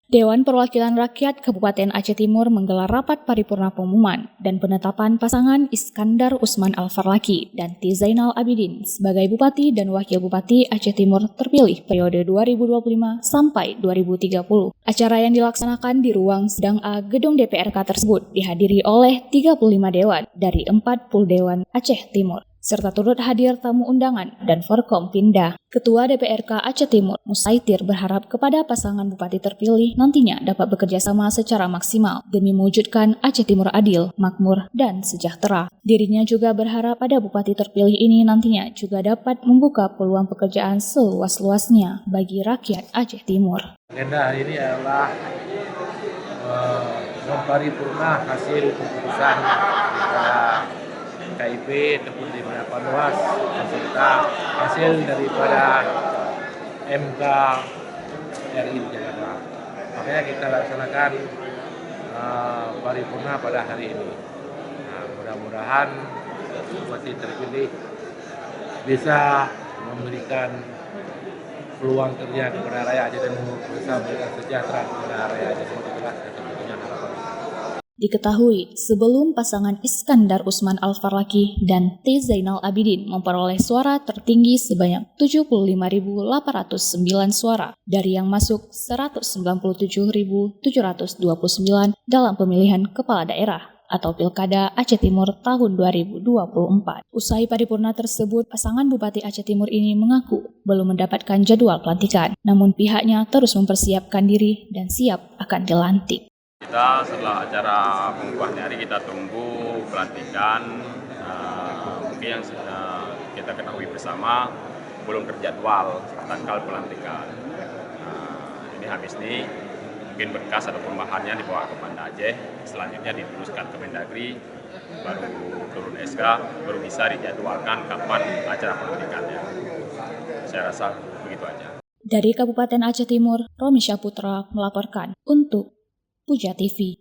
Dewan Perwakilan Rakyat Kabupaten Aceh Timur menggelar rapat paripurna pengumuman dan penetapan pasangan Iskandar Usman Al-Farlaki dan T. Zainal Abidin sebagai Bupati dan Wakil Bupati Aceh Timur terpilih periode 2025 sampai 2030. Acara yang dilaksanakan di ruang sidang A Gedung DPRK tersebut dihadiri oleh 35 dewan dari 40 dewan Aceh Timur, serta turut hadir tamu undangan dan Forkompinda. Ketua DPRK Aceh Timur, Musaitir, berharap kepada pasangan bupati terpilih nantinya dapat bekerja sama secara maksimal demi mewujudkan Aceh Timur adil, makmur, dan sejahtera. Dirinya juga berharap pada bupati terpilih ini nantinya juga dapat membuka peluang pekerjaan seluas-luasnya bagi rakyat Aceh Timur. Agenda hari ini adalah memparipurna hasil keputusan KIP ataupun di mana Panwas serta hasil daripada MK RI di Jakarta. Makanya kita laksanakan paripurna pada hari ini. Nah, mudah-mudahan bupati terpilih bisa memberikan peluang kerja kepada rakyat Aceh Timur, bisa memberikan sejahtera kepada rakyat Aceh Timur. Itulah satu-satunya harapan. Diketahui, sebelum pasangan Iskandar Usman Al-Farlaki dan T. Zainal Abidin memperoleh suara tertinggi sebanyak 75.809 suara dari yang masuk 197.729 dalam pemilihan kepala daerah atau Pilkada Aceh Timur tahun 2024. Usai paripurna tersebut, pasangan Bupati Aceh Timur ini mengaku belum mendapatkan jadwal pelantikan, namun pihaknya terus mempersiapkan diri dan siap akan dilantik. Kita setelah acara pengukuhan hari kita tunggu pelantikan. Mungkin yang kita ketahui bersama belum terjadwal tanggal pelantikan. Ini habis ini mungkin berkas ataupun bahannya dibawa ke Banda Aceh, selanjutnya diteruskan ke Mendagri, baru turun SK, baru bisa dijadwalkan kapan acara pelantikannya. Saya rasa begitu aja. Dari Kabupaten Aceh Timur, Romi Syaputra melaporkan untuk Puja TV.